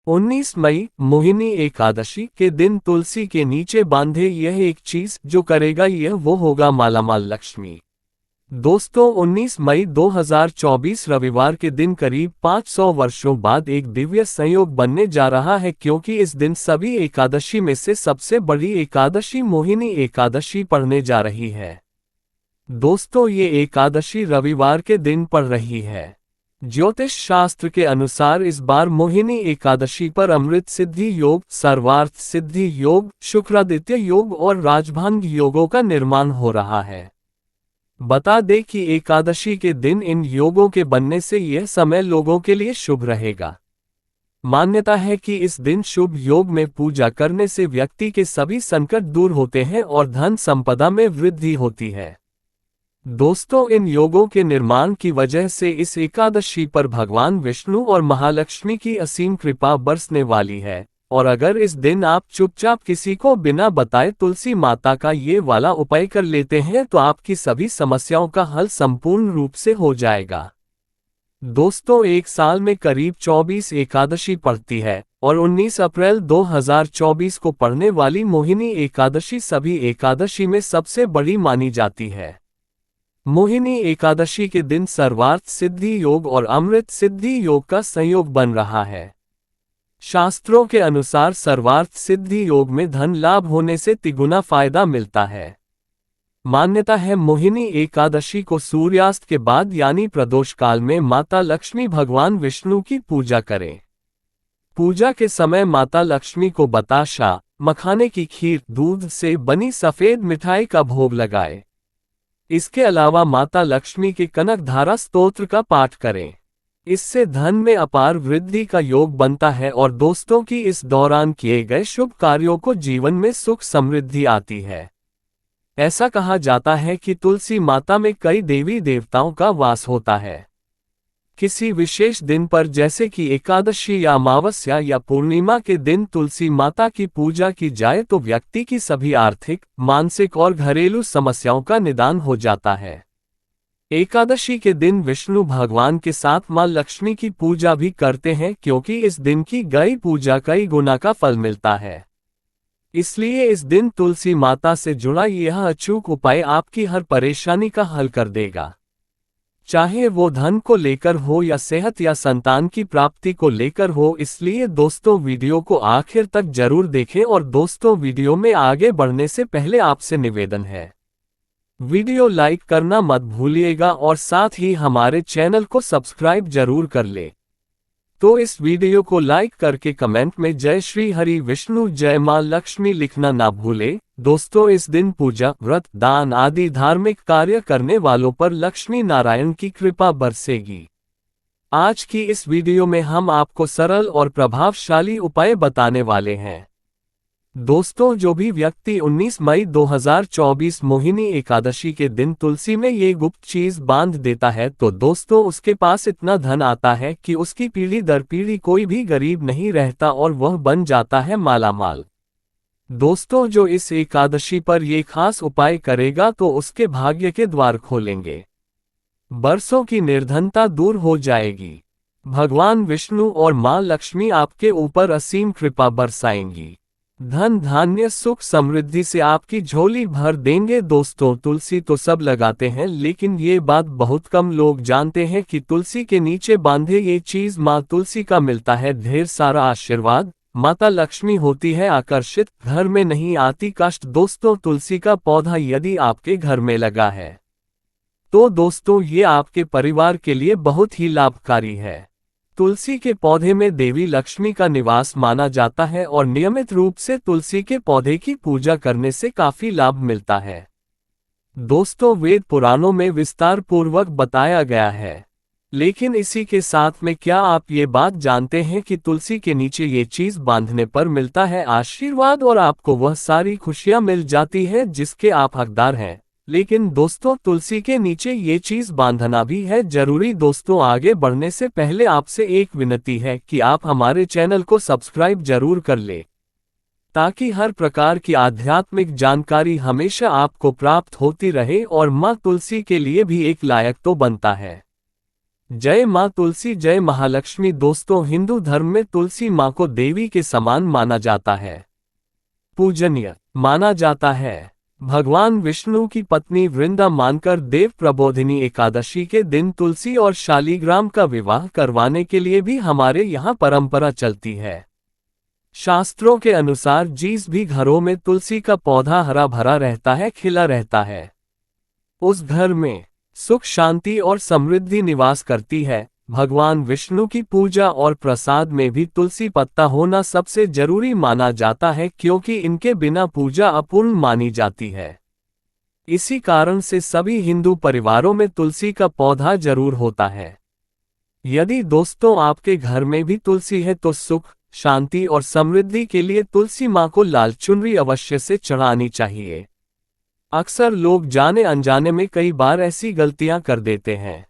19 मई मोहिनी एकादशी के दिन तुलसी के नीचे बांधे यह एक चीज जो करेगा यह वो होगा मालामाल लक्ष्मी। दोस्तों 19 मई 2024 रविवार के दिन करीब 500 वर्षों बाद एक दिव्य संयोग बनने जा रहा है, क्योंकि इस दिन सभी एकादशी में से सबसे बड़ी एकादशी मोहिनी एकादशी पड़ने जा रही है। दोस्तों ये एकादशी रविवार के दिन पड़ रही है। ज्योतिष शास्त्र के अनुसार इस बार मोहिनी एकादशी पर अमृत सिद्धि योग, सर्वार्थ सिद्धि योग, शुक्रादित्य योग और राजभांग योगों का निर्माण हो रहा है। बता दें कि एकादशी के दिन इन योगों के बनने से यह समय लोगों के लिए शुभ रहेगा। मान्यता है कि इस दिन शुभ योग में पूजा करने से व्यक्ति के सभी संकट दूर होते हैं और धन संपदा में वृद्धि होती है। दोस्तों इन योगों के निर्माण की वजह से इस एकादशी पर भगवान विष्णु और महालक्ष्मी की असीम कृपा बरसने वाली है। और अगर इस दिन आप चुपचाप किसी को बिना बताए तुलसी माता का ये वाला उपाय कर लेते हैं तो आपकी सभी समस्याओं का हल संपूर्ण रूप से हो जाएगा। दोस्तों एक साल में करीब 24 एकादशी पड़ती है और 19 अप्रैल 2024 को पड़ने वाली मोहिनी एकादशी सभी एकादशी में सबसे बड़ी मानी जाती है। मोहिनी एकादशी के दिन सर्वार्थ सिद्धि योग और अमृत सिद्धि योग का संयोग बन रहा है। शास्त्रों के अनुसार सर्वार्थ सिद्धि योग में धन लाभ होने से तिगुना फायदा मिलता है। मान्यता है मोहिनी एकादशी को सूर्यास्त के बाद यानी प्रदोष काल में माता लक्ष्मी भगवान विष्णु की पूजा करें। पूजा के समय माता लक्ष्मी को बताशा, मखाने की खीर, दूध से बनी सफेद मिठाई का भोग लगाए। इसके अलावा माता लक्ष्मी के कनकधारा स्तोत्र का पाठ करें। इससे धन में अपार वृद्धि का योग बनता है और दोस्तों की इस दौरान किए गए शुभ कार्यों को जीवन में सुख समृद्धि आती है। ऐसा कहा जाता है कि तुलसी माता में कई देवी देवताओं का वास होता है। किसी विशेष दिन पर जैसे कि एकादशी या अमावस्या या पूर्णिमा के दिन तुलसी माता की पूजा की जाए तो व्यक्ति की सभी आर्थिक, मानसिक और घरेलू समस्याओं का निदान हो जाता है। एकादशी के दिन विष्णु भगवान के साथ मां लक्ष्मी की पूजा भी करते हैं, क्योंकि इस दिन की गई पूजा कई गुना का फल मिलता है। इसलिए इस दिन तुलसी माता से जुड़ा यह अचूक उपाय आपकी हर परेशानी का हल कर देगा, चाहे वो धन को लेकर हो या सेहत या संतान की प्राप्ति को लेकर हो। इसलिए दोस्तों वीडियो को आखिर तक जरूर देखें। और दोस्तों वीडियो में आगे बढ़ने से पहले आपसे निवेदन है, वीडियो लाइक करना मत भूलिएगा और साथ ही हमारे चैनल को सब्सक्राइब जरूर कर ले। तो इस वीडियो को लाइक करके कमेंट में जय श्री हरि विष्णु जय मां लक्ष्मी लिखना ना भूले। दोस्तों इस दिन पूजा, व्रत, दान आदि धार्मिक कार्य करने वालों पर लक्ष्मी नारायण की कृपा बरसेगी। आज की इस वीडियो में हम आपको सरल और प्रभावशाली उपाय बताने वाले हैं। दोस्तों जो भी व्यक्ति 19 मई 2024 मोहिनी एकादशी के दिन तुलसी में ये गुप्त चीज बांध देता है तो दोस्तों उसके पास इतना धन आता है कि उसकी पीढ़ी दर पीढ़ी कोई भी गरीब नहीं रहता और वह बन जाता है मालामाल। दोस्तों जो इस एकादशी पर ये खास उपाय करेगा तो उसके भाग्य के द्वार खोलेंगे, बरसों की निर्धनता दूर हो जाएगी। भगवान विष्णु और मां लक्ष्मी आपके ऊपर असीम कृपा बरसाएंगी। धन धान्य सुख समृद्धि से आपकी झोली भर देंगे। दोस्तों तुलसी तो सब लगाते हैं, लेकिन ये बात बहुत कम लोग जानते हैं कि तुलसी के नीचे बांधे ये चीज माँ तुलसी का मिलता है ढेर सारा आशीर्वाद। माता लक्ष्मी होती है आकर्षित, घर में नहीं आती कष्ट। दोस्तों तुलसी का पौधा यदि आपके घर में लगा है तो दोस्तों ये आपके परिवार के लिए बहुत ही लाभकारी है। तुलसी के पौधे में देवी लक्ष्मी का निवास माना जाता है और नियमित रूप से तुलसी के पौधे की पूजा करने से काफी लाभ मिलता है। दोस्तों वेद पुराणों में विस्तार पूर्वक बताया गया है, लेकिन इसी के साथ में क्या आप ये बात जानते हैं कि तुलसी के नीचे ये चीज बांधने पर मिलता है आशीर्वाद और आपको वह सारी खुशियां मिल जाती है जिसके आप हकदार हैं। लेकिन दोस्तों तुलसी के नीचे ये चीज बांधना भी है जरूरी। दोस्तों आगे बढ़ने से पहले आपसे एक विनती है कि आप हमारे चैनल को सब्सक्राइब जरूर कर ले, ताकि हर प्रकार की आध्यात्मिक जानकारी हमेशा आपको प्राप्त होती रहे और मां तुलसी के लिए भी एक लायक तो बनता है। जय माँ तुलसी, जय महालक्ष्मी। दोस्तों, हिंदू धर्म में तुलसी माँ को देवी के समान माना जाता है, पूजनीय माना जाता है। भगवान विष्णु की पत्नी वृंदा मानकर देव प्रबोधिनी एकादशी के दिन तुलसी और शालिग्राम का विवाह करवाने के लिए भी हमारे यहाँ परंपरा चलती है। शास्त्रों के अनुसार जिस भी घरों में तुलसी का पौधा हरा भरा रहता है, खिला रहता है, उस घर में सुख, शांति और समृद्धि निवास करती है। भगवान विष्णु की पूजा और प्रसाद में भी तुलसी पत्ता होना सबसे जरूरी माना जाता है, क्योंकि इनके बिना पूजा अपूर्ण मानी जाती है। इसी कारण से सभी हिंदू परिवारों में तुलसी का पौधा जरूर होता है। यदि दोस्तों आपके घर में भी तुलसी है तो सुख, शांति और समृद्धि के लिए तुलसी माँ को लाल चुनरी अवश्य से चढ़ानी चाहिए। अक्सर लोग जाने अनजाने में कई बार ऐसी गलतियां कर देते हैं।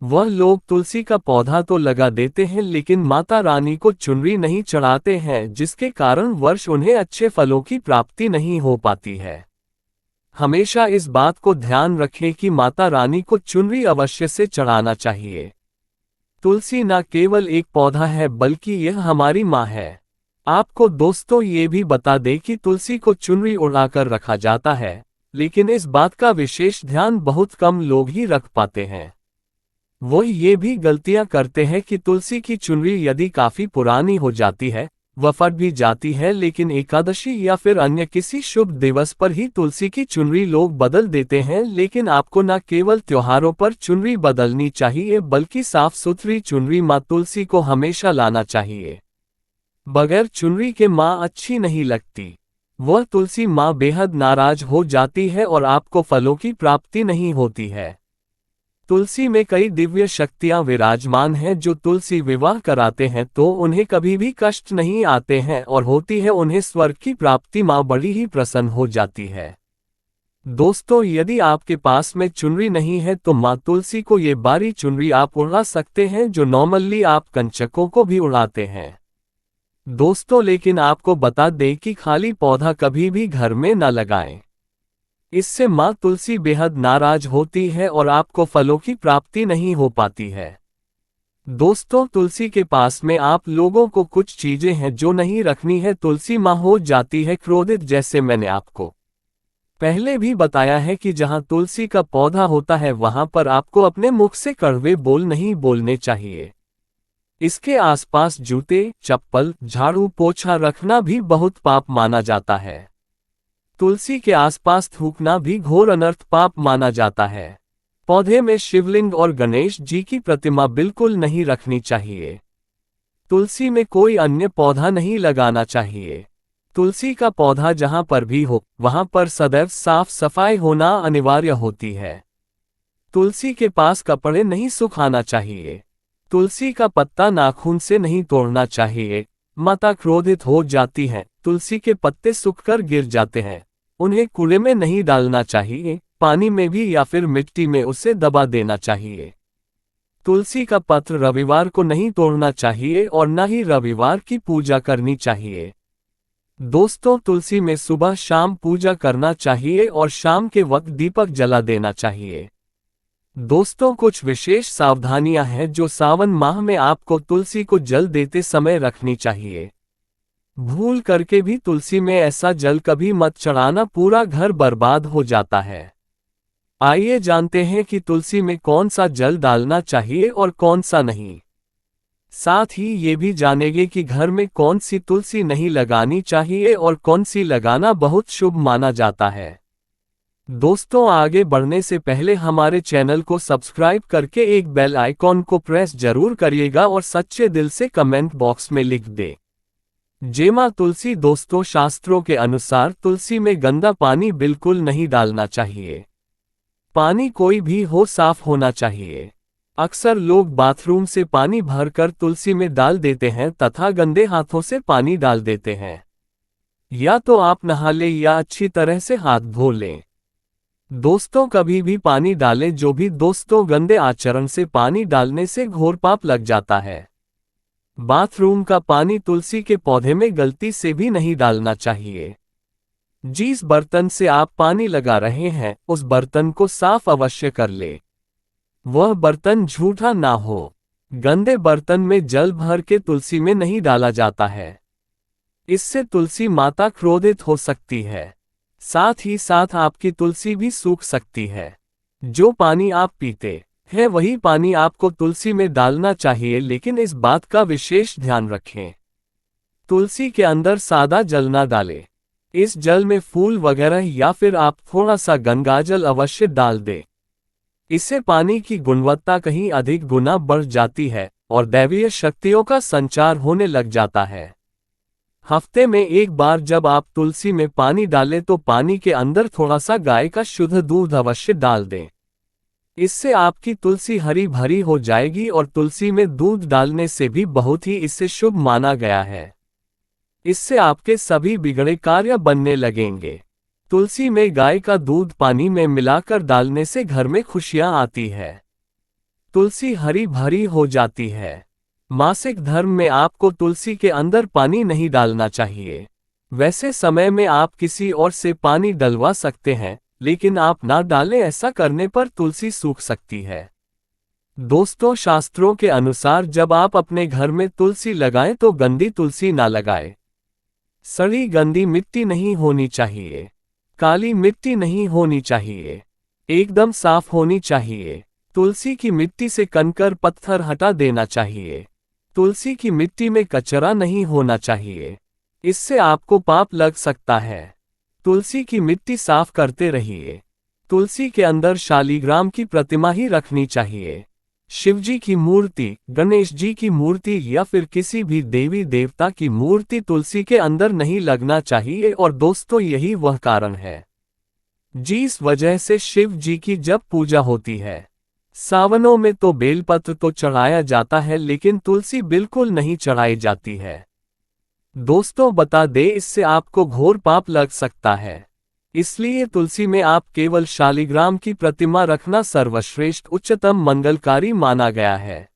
वह लोग तुलसी का पौधा तो लगा देते हैं लेकिन माता रानी को चुनरी नहीं चढ़ाते हैं, जिसके कारण वर्ष उन्हें अच्छे फलों की प्राप्ति नहीं हो पाती है। हमेशा इस बात को ध्यान रखें कि माता रानी को चुनरी अवश्य से चढ़ाना चाहिए। तुलसी न केवल एक पौधा है बल्कि यह हमारी माँ है। आपको दोस्तों ये भी बता दें कि तुलसी को चुनरी उड़ाकर रखा जाता है, लेकिन इस बात का विशेष ध्यान बहुत कम लोग ही रख पाते हैं। वो ये भी गलतियां करते हैं कि तुलसी की चुनरी यदि काफी पुरानी हो जाती है, वह फट भी जाती है, लेकिन एकादशी या फिर अन्य किसी शुभ दिवस पर ही तुलसी की चुनरी लोग बदल देते हैं। लेकिन आपको न केवल त्योहारों पर चुनरी बदलनी चाहिए बल्कि साफ सुथरी चुनरी माँ तुलसी को हमेशा लाना चाहिए। बगैर चुनरी के माँ अच्छी नहीं लगती। वह तुलसी माँ बेहद नाराज हो जाती है और आपको फलों की प्राप्ति नहीं होती है। तुलसी में कई दिव्य शक्तियां विराजमान हैं जो तुलसी विवाह कराते हैं तो उन्हें कभी भी कष्ट नहीं आते हैं और होती है उन्हें स्वर्ग की प्राप्ति। माँ बड़ी ही प्रसन्न हो जाती है। दोस्तों, यदि आपके पास में चुनरी नहीं है तो माँ तुलसी को ये बारी चुनरी आप उड़ा सकते हैं, जो नॉर्मली आप कंचकों को भी उड़ाते हैं। दोस्तों, लेकिन आपको बता दें कि खाली पौधा कभी भी घर में न लगाएं। इससे माँ तुलसी बेहद नाराज होती है और आपको फलों की प्राप्ति नहीं हो पाती है। दोस्तों, तुलसी के पास में आप लोगों को कुछ चीजें हैं जो नहीं रखनी है। तुलसी माँ हो जाती है क्रोधित, जैसे मैंने आपको पहले भी बताया है कि जहाँ तुलसी का पौधा होता है वहां पर आपको अपने मुख से कड़वे बोल नहीं बोलने चाहिए। इसके आसपास जूते, चप्पल, झाड़ू, पोछा रखना भी बहुत पाप माना जाता है। तुलसी के आसपास थूकना भी घोर अनर्थ पाप माना जाता है। पौधे में शिवलिंग और गणेश जी की प्रतिमा बिल्कुल नहीं रखनी चाहिए। तुलसी में कोई अन्य पौधा नहीं लगाना चाहिए। तुलसी का पौधा जहां पर भी हो वहां पर सदैव साफ सफाई होना अनिवार्य होती है। तुलसी के पास कपड़े नहीं सुखाना चाहिए। तुलसी का पत्ता नाखून से नहीं तोड़ना चाहिए। माता क्रोधित हो जाती है। तुलसी के पत्ते सूखकर गिर जाते हैं, उन्हें कूड़े में नहीं डालना चाहिए, पानी में भी या फिर मिट्टी में उसे दबा देना चाहिए। तुलसी का पत्र रविवार को नहीं तोड़ना चाहिए और न ही रविवार की पूजा करनी चाहिए। दोस्तों, तुलसी में सुबह शाम पूजा करना चाहिए और शाम के वक्त दीपक जला देना चाहिए। दोस्तों, कुछ विशेष सावधानियां हैं जो सावन माह में आपको तुलसी को जल देते समय रखनी चाहिए। भूल करके भी तुलसी में ऐसा जल कभी मत चढ़ाना, पूरा घर बर्बाद हो जाता है। आइए जानते हैं कि तुलसी में कौन सा जल डालना चाहिए और कौन सा नहीं। साथ ही ये भी जानेंगे कि घर में कौन सी तुलसी नहीं लगानी चाहिए और कौन सी लगाना बहुत शुभ माना जाता है। दोस्तों, आगे बढ़ने से पहले हमारे चैनल को सब्सक्राइब करके एक बेल आइकॉन को प्रेस जरूर करिएगा और सच्चे दिल से कमेंट बॉक्स में लिख दे जय मां तुलसी। दोस्तों, शास्त्रों के अनुसार तुलसी में गंदा पानी बिल्कुल नहीं डालना चाहिए। पानी कोई भी हो, साफ होना चाहिए। अक्सर लोग बाथरूम से पानी भरकर तुलसी में डाल देते हैं तथा गंदे हाथों से पानी डाल देते हैं। या तो आप नहा लें या अच्छी तरह से हाथ धो लें। दोस्तों, कभी भी पानी डालें जो भी दोस्तों गंदे आचरण से पानी डालने से घोर पाप लग जाता है। बाथरूम का पानी तुलसी के पौधे में गलती से भी नहीं डालना चाहिए। जिस बर्तन से आप पानी लगा रहे हैं उस बर्तन को साफ अवश्य कर ले। वह बर्तन झूठा ना हो। गंदे बर्तन में जल भर के तुलसी में नहीं डाला जाता है। इससे तुलसी माता क्रोधित हो सकती है। साथ ही साथ आपकी तुलसी भी सूख सकती है। जो पानी आप पीते हैं वही पानी आपको तुलसी में डालना चाहिए, लेकिन इस बात का विशेष ध्यान रखें। तुलसी के अंदर सादा जल ना डालें। इस जल में फूल वगैरह या फिर आप थोड़ा सा गंगाजल अवश्य डाल दें। इससे पानी की गुणवत्ता कहीं अधिक गुना बढ़ जाती है और दैवीय शक्तियों का संचार होने लग जाता है। हफ्ते में एक बार जब आप तुलसी में पानी डालें तो पानी के अंदर थोड़ा सा गाय का शुद्ध दूध अवश्य डाल दें। इससे आपकी तुलसी हरी भरी हो जाएगी और तुलसी में दूध डालने से भी बहुत ही इससे शुभ माना गया है। इससे आपके सभी बिगड़े कार्य बनने लगेंगे। तुलसी में गाय का दूध पानी में मिलाकर डालने से घर में खुशियां आती है। तुलसी हरी भरी हो जाती है। मासिक धर्म में आपको तुलसी के अंदर पानी नहीं डालना चाहिए। वैसे समय में आप किसी और से पानी डलवा सकते हैं, लेकिन आप ना डालें। ऐसा करने पर तुलसी सूख सकती है। दोस्तों, शास्त्रों के अनुसार जब आप अपने घर में तुलसी लगाएं तो गंदी तुलसी ना लगाएं। सड़ी गंदी मिट्टी नहीं होनी चाहिए। काली मिट्टी नहीं होनी चाहिए। एकदम साफ होनी चाहिए। तुलसी की मिट्टी से कंकर पत्थर हटा देना चाहिए। तुलसी की मिट्टी में कचरा नहीं होना चाहिए। इससे आपको पाप लग सकता है। तुलसी की मिट्टी साफ करते रहिए। तुलसी के अंदर शालिग्राम की प्रतिमा ही रखनी चाहिए। शिवजी की मूर्ति, गणेश जी की मूर्ति या फिर किसी भी देवी देवता की मूर्ति तुलसी के अंदर नहीं लगना चाहिए। और दोस्तों, यही वह कारण है जिस वजह से शिव जी की जब पूजा होती है सावनों में तो बेलपत्र तो चढ़ाया जाता है, लेकिन तुलसी बिल्कुल नहीं चढ़ाई जाती है। दोस्तों, बता दें, इससे आपको घोर पाप लग सकता है। इसलिए तुलसी में आप केवल शालिग्राम की प्रतिमा रखना सर्वश्रेष्ठ उच्चतम मंगलकारी माना गया है।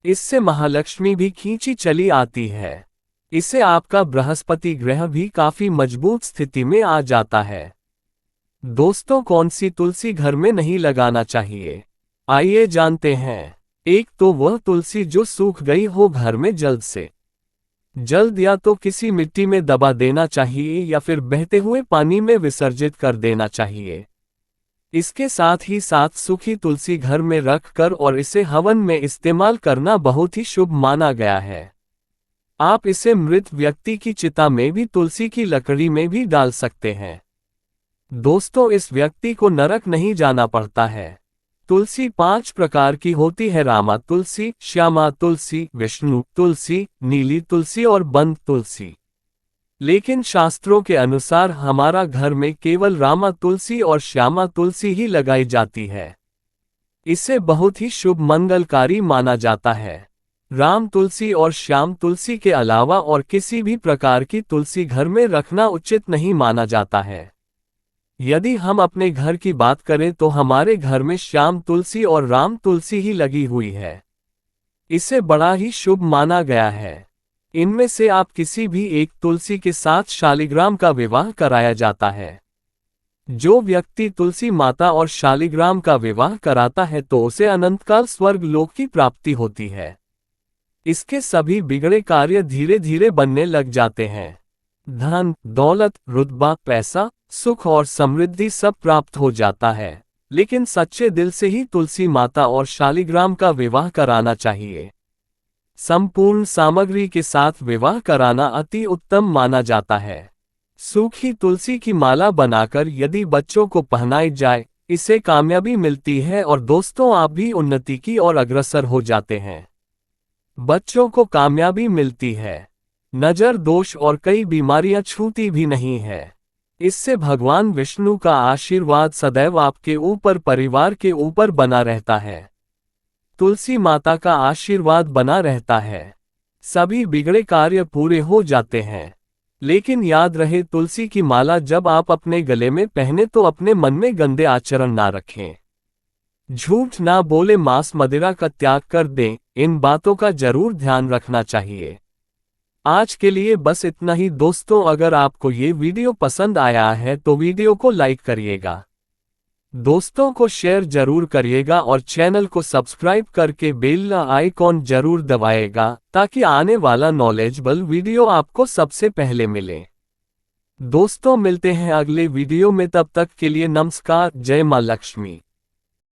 इससे महालक्ष्मी भी खींची चली आती है। इससे आपका बृहस्पति ग्रह भी काफी मजबूत स्थिति में आ जाता है। दोस्तों, कौन सी तुलसी घर में नहीं लगाना चाहिए, आइए जानते हैं। एक तो वह तुलसी जो सूख गई हो घर में जल्द से जल्द या तो किसी मिट्टी में दबा देना चाहिए या फिर बहते हुए पानी में विसर्जित कर देना चाहिए। इसके साथ ही साथ सूखी तुलसी घर में रखकर और इसे हवन में इस्तेमाल करना बहुत ही शुभ माना गया है। आप इसे मृत व्यक्ति की चिता में भी तुलसी की लकड़ी में भी डाल सकते हैं। दोस्तों, इस व्यक्ति को नरक नहीं जाना पड़ता है। तुलसी 5 प्रकार की होती है: रामा तुलसी, श्यामा तुलसी, विष्णु तुलसी, नीली तुलसी और बंद तुलसी। लेकिन शास्त्रों के अनुसार हमारा घर में केवल रामा तुलसी और श्यामा तुलसी ही लगाई जाती है। इसे बहुत ही शुभ मंगलकारी माना जाता है। राम तुलसी और श्याम तुलसी के अलावा और किसी भी प्रकार की तुलसी घर में रखना उचित नहीं माना जाता है। यदि हम अपने घर की बात करें तो हमारे घर में श्याम तुलसी और राम तुलसी ही लगी हुई है। इसे बड़ा ही शुभ माना गया है। इनमें से आप किसी भी एक तुलसी के साथ शालिग्राम का विवाह कराया जाता है। जो व्यक्ति तुलसी माता और शालिग्राम का विवाह कराता है तो उसे अनंतकाल स्वर्ग लोक की प्राप्ति होती है। इसके सभी बिगड़े कार्य धीरे धीरे बनने लग जाते हैं। धन, दौलत, रुतबा, पैसा, सुख और समृद्धि सब प्राप्त हो जाता है। लेकिन सच्चे दिल से ही तुलसी माता और शालिग्राम का विवाह कराना चाहिए। संपूर्ण सामग्री के साथ विवाह कराना अति उत्तम माना जाता है। सूखी तुलसी की माला बनाकर यदि बच्चों को पहनाई जाए, इससे कामयाबी मिलती है और दोस्तों, आप भी उन्नति की ओर अग्रसर हो जाते हैं। बच्चों को कामयाबी मिलती है। नजर दोष और कई बीमारियां छूती भी नहीं है। इससे भगवान विष्णु का आशीर्वाद सदैव आपके ऊपर, परिवार के ऊपर बना रहता है। तुलसी माता का आशीर्वाद बना रहता है। सभी बिगड़े कार्य पूरे हो जाते हैं। लेकिन याद रहे, तुलसी की माला जब आप अपने गले में पहने तो अपने मन में गंदे आचरण ना रखें। झूठ ना बोले, मांस मदिरा का त्याग कर दें। इन बातों का जरूर ध्यान रखना चाहिए। आज के लिए बस इतना ही दोस्तों। अगर आपको ये वीडियो पसंद आया है तो वीडियो को लाइक करिएगा। दोस्तों को शेयर जरूर करिएगा और चैनल को सब्सक्राइब करके बेल आइकॉन जरूर दबाएगा ताकि आने वाला नॉलेजेबल वीडियो आपको सबसे पहले मिले। दोस्तों मिलते हैं अगले वीडियो में, तब तक के लिए नमस्कार। जय मां लक्ष्मी।